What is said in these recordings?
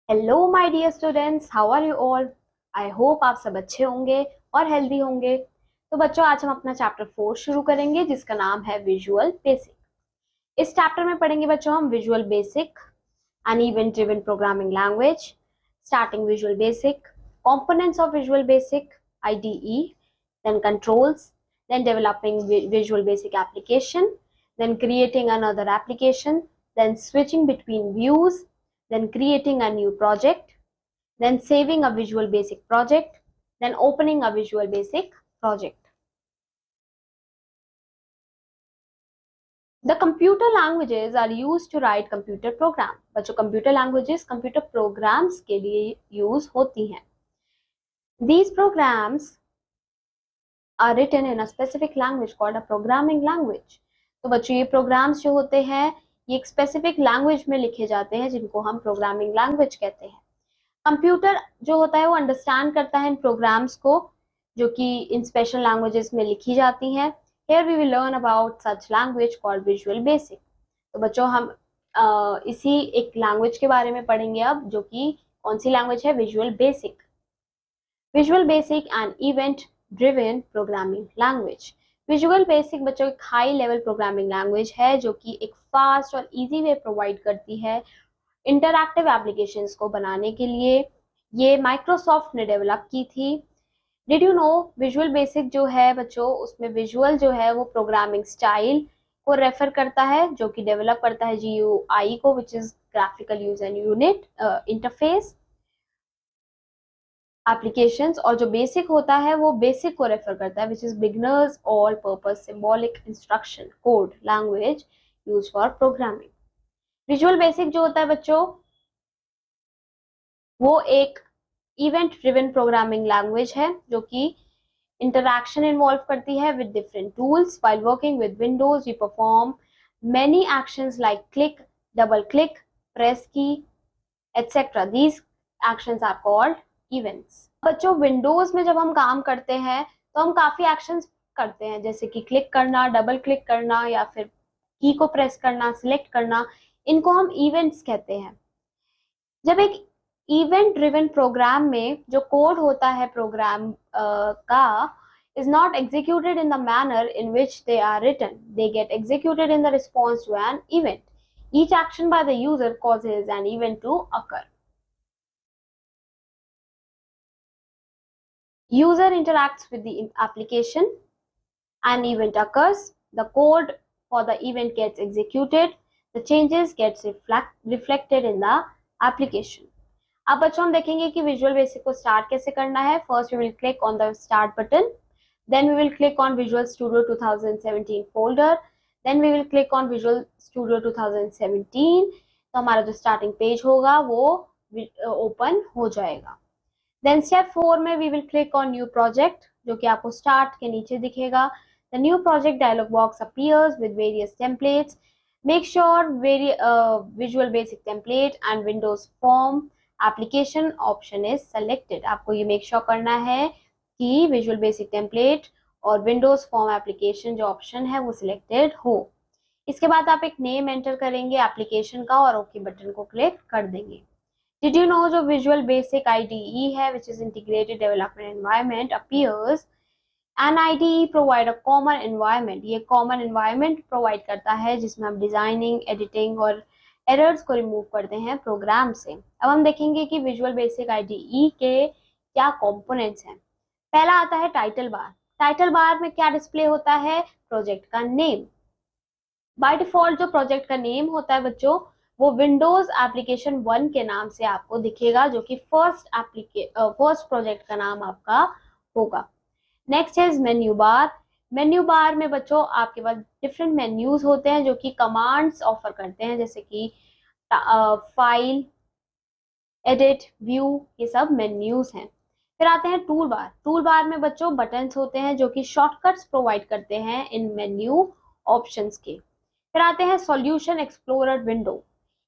Hello my dear students, how are you all. I hope आप सब अच्छे होंगे और हेल्दी होंगे। तो बच्चों, आज हम अपना चैप्टर 4 शुरू करेंगे जिसका नाम है विजुअल बेसिक। इस चैप्टर में पढ़ेंगे बच्चों हम visual basic, an event driven programming language, starting visual basic, components of visual basic IDE, then controls, then developing visual basic application, then creating another application, then switching between views, then creating a new project, then saving a visual basic project, then opening a visual basic project. The computer languages are used to write computer program. बच्चों, computer languages computer programs के लिए use होती हैं. These programs are written in a specific language called a programming language. तो बच्चों, ये programs जो होते हैं ये एक specific language में लिखे जाते हैं जिनको हम programming language कहते हैं. कंप्यूटर जो होता है वो अंडरस्टैंड करता है इन प्रोग्राम्स को जो कि इन स्पेशल लैंग्वेजेस में लिखी जाती हैं. Here we will learn about such language called visual basic. तो बच्चों, हम इसी एक लैंग्वेज के बारे में पढ़ेंगे अब, जो कि कौन सी लैंग्वेज है? Visual basic. Visual basic and event driven programming language. Visual basic बच्चों एक हाई लेवल प्रोग्रामिंग लैंग्वेज है जो कि एक फास्ट और इजी वे प्रोवाइड करती है इंटरैक्टिव एप्लीकेशंस को बनाने के लिए. ये माइक्रोसॉफ्ट ने डेवलप की थी. Did you no visual basic जो है बच्चों, उसमें विजुअल जो है वो प्रोग्रामिंग स्टाइल को रेफर करता है जो कि डेवलप करता है GUI को, which is graphical user unit interface applications. और जो बेसिक होता है वो बेसिक को रेफर करता है which is beginners all purpose symbolic instruction code language use for programming. Visual basic जो होता है बच्चों वो एक इवेंट ड्रिवन प्रोग्रामिंग लैंग्वेज है जो कि इंटरैक्शन इन्वॉल्व करती है with different tools. While working with Windows we perform many actions like click, double click, press key etcetera. These actions are called events. बच्चों, विंडोज में जब हम काम करते हैं तो हम काफी एक्शंस करते हैं जैसे कि क्लिक करना, डबल क्लिक करना या फिर की को प्रेस करना, सिलेक्ट करना. इनको हम इवेंट्स कहते हैं. जब एक इवेंट ड्रिवन प्रोग्राम में जो कोड होता है प्रोग्राम का is not executed in the manner in which they are written. They get executed in the response to an event. Each action by the user causes an event to occur. User interacts with the application, an event occurs, the code for the event gets executed, the changes gets reflected in the application. अब बच्चों हम देखेंगे कि visual basic को start कैसे करना है. First we will click on the start button, then we will click on visual studio 2017 folder, then we will click on visual studio 2017. तो हमारा जो स्टार्टिंग पेज होगा वो ओपन हो जाएगा. देन स्टेप 4 में we will click on new project जो कि आपको स्टार्ट के नीचे दिखेगा. The new project dialog box appears with various templates. Make sure visual basic template and windows form application option is selected. आपको ये मेक श्योर करना है कि विजुअल बेसिक टेम्पलेट और विंडोज फॉर्म एप्लीकेशन जो ऑप्शन है वो सिलेक्टेड हो. इसके बाद आप एक नेम एंटर करेंगे एप्लीकेशन का और ओके बटन को क्लिक कर देंगे. डिड यू नो जो विजुअल बेसिक IDE है which is integrated development environment appears. An IDE provide a common environment. ये कॉमन एनवायरनमेंट प्रोवाइड करता है जिसमें हम डिजाइनिंग, एडिटिंग और एरर्स को रिमूव करते हैं प्रोग्राम से. अब हम देखेंगे कि विजुअल बेसिक IDE के क्या कंपोनेंट्स हैं. पहला आता है टाइटल बार. टाइटल बार में क्या डिस्प्ले होता है? प्रोजेक्ट का नेम. बाय डिफॉल्ट जो प्रोजेक्ट का नेम होता है बच्चों वो विंडोज एप्लीकेशन 1 के नाम से आपको दिखेगा जो कि फर्स्ट प्रोजेक्ट का नाम आपका होगा. Next is menu bar. Menu bar में बच्चों आपके पास डिफरेंट मेन्यूज होते हैं जो कि कमांड्स ऑफर करते हैं जैसे कि फाइल, एडिट, व्यू, ये सब मेन्यूज हैं. फिर आते हैं टूल बार. टूल बार में बच्चों बटन्स होते हैं जो कि शॉर्टकट्स प्रोवाइड करते हैं इन मेन्यू ऑप्शंस के. फिर आते हैं सॉल्यूशन एक्सप्लोरर विंडो.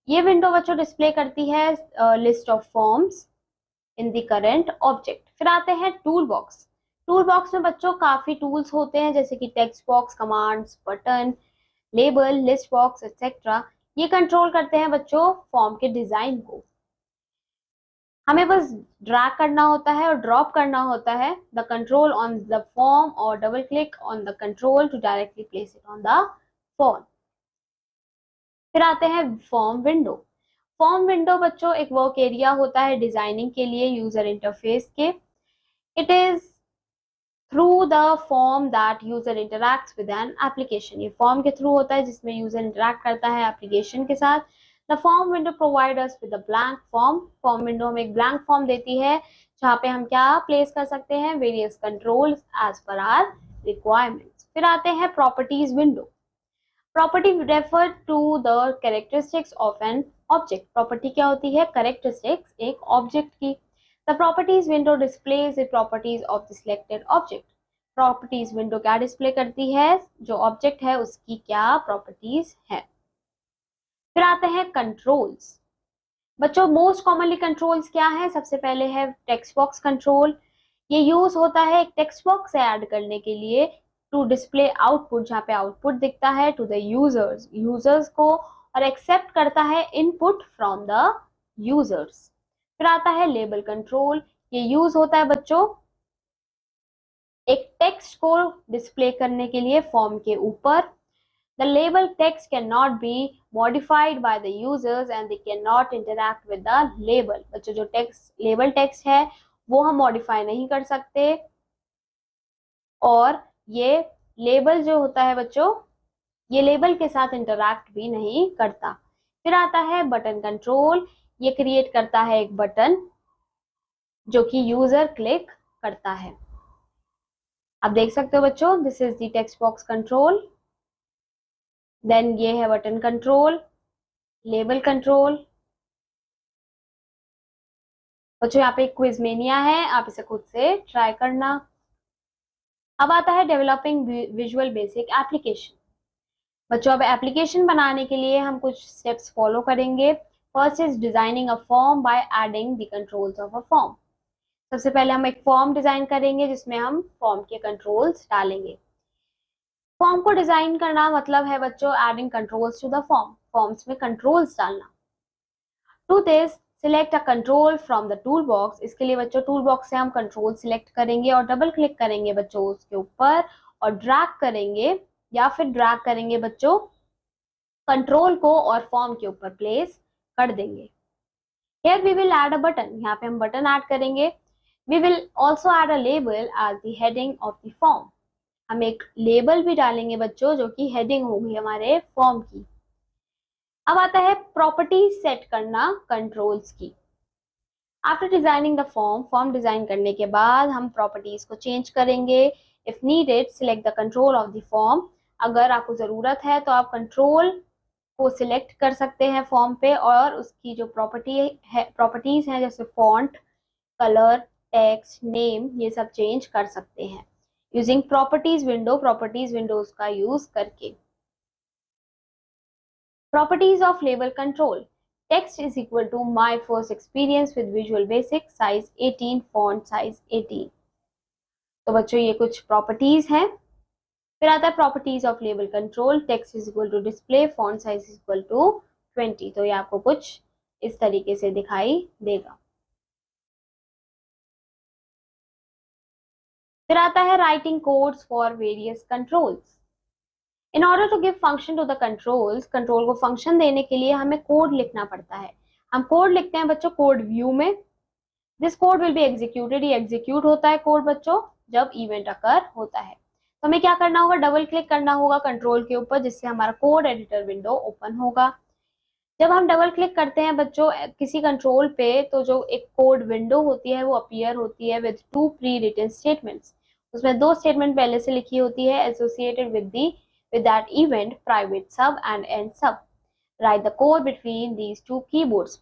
ये विंडो बच्चों डिस्प्ले करती है list of forms in the current object. फिर आते हैं टूल बॉक्स. टूल बॉक्स में बच्चों काफी टूल्स होते हैं जैसे कि text box, commands, button, label, list box etcetera. ये कंट्रोल करते हैं बच्चों फॉर्म के डिजाइन को. हमें बस ड्रैग करना होता है और ड्रॉप करना होता है the control on the form और double click on the control to directly place it on the form. फिर आते हैं फॉर्म विंडो। फॉर्म विंडो बच्चों एक वर्क एरिया होता है डिजाइनिंग के लिए यूजर इंटरफेस के। It is through the form that user interacts with an application. ये फॉर्म के थ्रू होता है जिसमें यूजर इंटरैक्ट करता है एप्लीकेशन के साथ। The form window provide us with a blank form. Form window हमें एक ब्लैंक फॉर्म देती है जहाँ पे हम क्या प्लेस कर सकते हैं, various controls as per our requirements. फिर आते हैं properties window. Property refer to the characteristics of an object. Property क्या होती है, कैरेक्टरिस्टिक्स एक ऑब्जेक्ट की। The properties window displays the properties of the selected object. Properties window क्या display करती है, जो ऑब्जेक्ट है उसकी क्या प्रॉपर्टीज है। फिर आते हैं कंट्रोल्स। बच्चों मोस्ट कॉमनली कंट्रोल्स क्या है, सबसे पहले है टेक्स्ट बॉक्स कंट्रोल। ये यूज होता है एक टेक्स्ट बॉक्स ऐड करने के लिए टू डिस्प्ले आउटपुट, जहाँ पे आउटपुट दिखता है टू द यूजर्स, यूजर्स को, और एक्सेप्ट करता है इनपुट फ्रॉम द यूजर्स। फिर आता है लेबल कंट्रोल। ये यूज होता है बच्चों एक टेक्स्ट को डिस्प्ले करने के लिए फॉर्म के ऊपर। The label text cannot be modified by the users and they cannot interact with the label। बच्चों जो टेक्स्ट लेबल टेक्स्ट है वो हम मॉडिफाई नहीं कर सकते, और ये लेबल जो होता है बच्चों ये लेबल के साथ इंटरैक्ट भी नहीं करता। फिर आता है बटन कंट्रोल। ये क्रिएट करता है एक बटन जो कि यूजर क्लिक करता है। आप देख सकते हो बच्चों, this is the text box control. Then ये है बटन कंट्रोल, लेबल कंट्रोल। बच्चों यहाँ पे एक क्विज़मेनिया है, आप इसे खुद से ट्राई करना। अब आता है डेवलपिंग विजुअल बेसिक एप्लीकेशन। बच्चों अब एप्लीकेशन बनाने के लिए हम कुछ स्टेप्स फॉलो करेंगे। First is designing a form by adding the controls of a form. सबसे पहले हम एक फॉर्म डिजाइन करेंगे जिसमें हम फॉर्म के कंट्रोल्स डालेंगे। फॉर्म को डिजाइन करना मतलब है बच्चों adding controls to the form, forms में कंट्रोल्स डालना। To this select a control from the tool box. इसके लिए बच्चों टूल बॉक्स से हम कंट्रोल सिलेक्ट करेंगे और डबल क्लिक करेंगे बच्चों उसके ऊपर, और ड्रैग करेंगे या फिर ड्रैग करेंगे बच्चों कंट्रोल को और फॉर्म के ऊपर प्लेस कर देंगे। Here we will add a button। यहाँ पे हम बटन ऐड करेंगे। We will also add a label as the heading of the form। हम एक लेबल भी डालेंगे बच्चों जो कि हेडिंग होगी हमारे फॉर्म की। अब आता है प्रॉपर्टी सेट करना कंट्रोल्स की। After designing the form, form design करने के बाद हम प्रॉपर्टीज को चेंज करेंगे। If needed select the control of the form. अगर आपको जरूरत है तो आप कंट्रोल को सिलेक्ट कर सकते हैं फॉर्म पे, और उसकी जो प्रॉपर्टीज हैं जैसे फॉन्ट, कलर, टेक्स्ट, नेम, ये सब चेंज कर सकते हैं using properties window, properties windows का यूज करके। Properties of label control. Text is equal to my first experience with visual basic, size 18, font size 18। तो बच्चों ये कुछ प्रॉपर्टीज हैं। फिर आता है properties of label control. Text is equal to display, font size is equal to 20। तो ये आपको कुछ इस तरीके से दिखाई देगा। फिर आता है writing codes for various controls. In order to give function to the controls, control को फंक्शन देने के लिए हमें कोड लिखना पड़ता है। हम कोड लिखते हैं बच्चों कोड व्यू में। This code will be executed. ये एग्जीक्यूट होता है कोड बच्चों जब इवेंट अकर होता है। तो हमें क्या करना होगा, डबल क्लिक करना होगा कंट्रोल के ऊपर जिससे हमारा कोड एडिटर विंडो ओपन होगा। जब हम डबल क्लिक करते हैं बच्चों किसी कंट्रोल पे, तो जो एक कोड विंडो होती है वो अपीयर होती है with two pre written statements. उसमें दो स्टेटमेंट पहले से लिखी होती है associated with that event, private sub and end sub। Write the code between these two keyboards।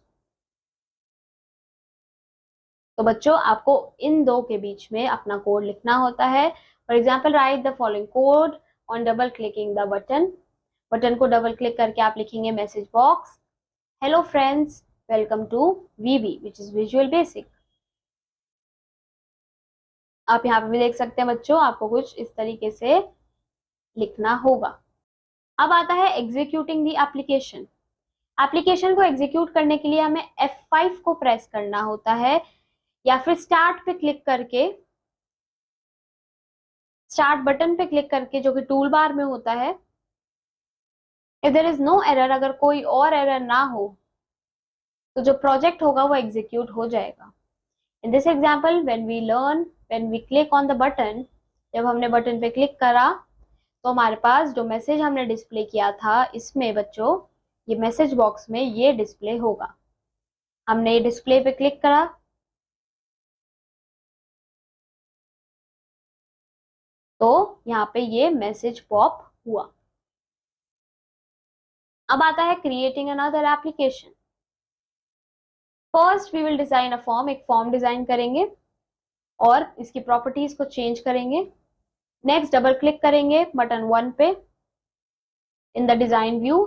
तो बच्चों आपको इन दो के बीच में अपना कोड लिखना होता है। For example write the following code on double clicking the button. Button को डबल क्लिक करके आप लिखेंगे message box, hello friends, welcome to VB which is visual basic. आप यहाँ पे भी देख सकते हैं बच्चों, आपको कुछ इस तरीके से लिखना होगा। अब आता है एग्जीक्यूटिंग द एप्लीकेशन। एप्लीकेशन को एग्जीक्यूट करने के लिए हमें F5 को प्रेस करना होता है या फिर स्टार्ट पे क्लिक करके, स्टार्ट बटन पे क्लिक करके जो कि टूल बार में होता है। If there is no error, अगर कोई और एरर ना हो तो जो प्रोजेक्ट होगा वो एग्जीक्यूट हो जाएगा। In this example when we click on the button, जब हमने बटन पे क्लिक करा तो हमारे पास जो मैसेज हमने डिस्प्ले किया था इसमें बच्चों, ये मैसेज बॉक्स में ये डिस्प्ले होगा। हमने ये डिस्प्ले पे क्लिक करा तो यहाँ पे ये मैसेज पॉप हुआ। अब आता है creating another application. First we will design a form, एक फॉर्म डिजाइन करेंगे और इसकी प्रॉपर्टीज को चेंज करेंगे। नेक्स्ट डबल क्लिक करेंगे बटन 1 पे इन द डिजाइन व्यू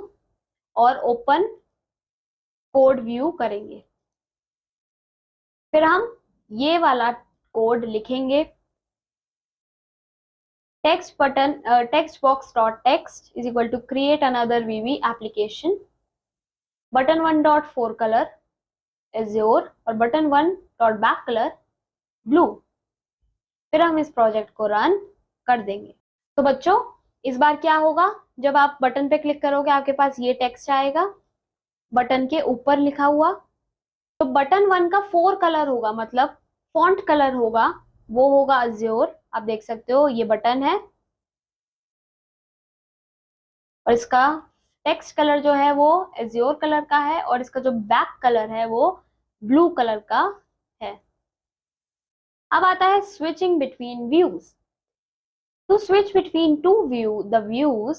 और ओपन कोड व्यू करेंगे। फिर हम ये वाला कोड लिखेंगे, text button text box dot text is equal to create another VB application, button 1 dot fore colour azure और button 1 dot back colour blue. फिर हम इस प्रोजेक्ट को रन कर देंगे। तो बच्चों इस बार क्या होगा, जब आप बटन पे क्लिक करोगे आपके पास ये टेक्स्ट आएगा बटन के ऊपर लिखा हुआ। तो बटन 1 का 4 कलर होगा, मतलब फॉन्ट कलर होगा वो होगा अज्योर। आप देख सकते हो ये बटन है और इसका टेक्स्ट कलर जो है वो अज्योर कलर का है और इसका जो बैक कलर है वो ब्लू कलर का है। अब आता है switching between views. To switch between two view the views,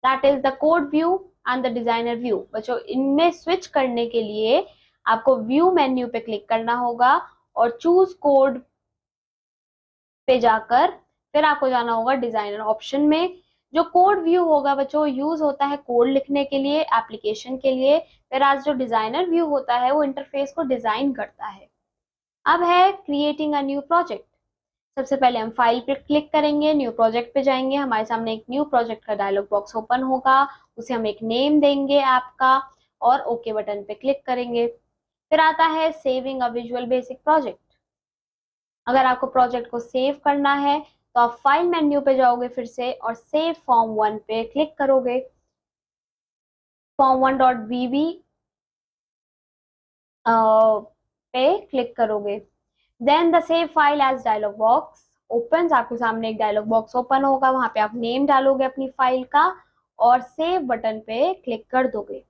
that is the code view and the designer view. बच्चों इनमें स्विच करने के लिए आपको व्यू मेन्यू पे क्लिक करना होगा और चूज कोड पे जाकर फिर आपको जाना होगा डिजाइनर ऑप्शन में। जो कोड व्यू होगा बच्चों यूज होता है कोड लिखने के लिए, एप्लीकेशन के लिए, फिर आज जो डिजाइनर व्यू होता है वो इंटरफेस को डिजाइन करता है। अब है क्रिएटिंग अ न्यू प्रोजेक्ट। सबसे पहले हम फाइल पे क्लिक करेंगे, न्यू प्रोजेक्ट पे जाएंगे, हमारे सामने एक न्यू प्रोजेक्ट का डायलॉग बॉक्स ओपन होगा, उसे हम एक नेम देंगे ऐप का और ओके बटन पे क्लिक करेंगे। फिर आता है saving a visual basic project. अगर आपको प्रोजेक्ट को सेव करना है तो आप फाइल मेन्यू पे जाओगे फिर से और सेव फॉर्म 1 पे क्लिक करोगे। फॉर्म 1 डॉट वीवी पे क्लिक करोगे। Then the save file as dialog box opens. आपके सामने एक डायलॉग बॉक्स ओपन होगा, वहां पे आप नेम डालोगे अपनी फाइल का और सेव बटन पे क्लिक कर दोगे।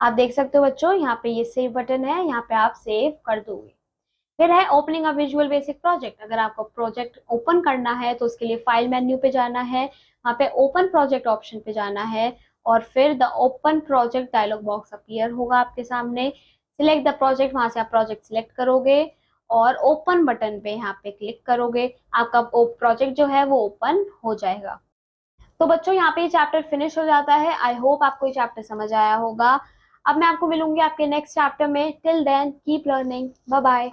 आप देख सकते हो बच्चों यहाँ पे ये सेव बटन है, यहाँ पे आप सेव कर दोगे। फिर है opening a visual basic project. अगर आपको प्रोजेक्ट ओपन करना है तो उसके लिए फाइल मेन्यू पे जाना है, वहाँ पे ओपन प्रोजेक्ट ऑप्शन पे जाना है और फिर the open project dialog box appear होगा आपके सामने। सिलेक्ट द प्रोजेक्ट, वहां से आप प्रोजेक्ट सिलेक्ट करोगे और ओपन बटन पे यहाँ पे क्लिक करोगे, आपका प्रोजेक्ट जो है वो ओपन हो जाएगा। तो बच्चों यहाँ पे ये चैप्टर फिनिश हो जाता है। आई होप आपको ये चैप्टर समझ आया होगा। अब मैं आपको मिलूंगी आपके नेक्स्ट चैप्टर में। Till then keep learning, bye bye.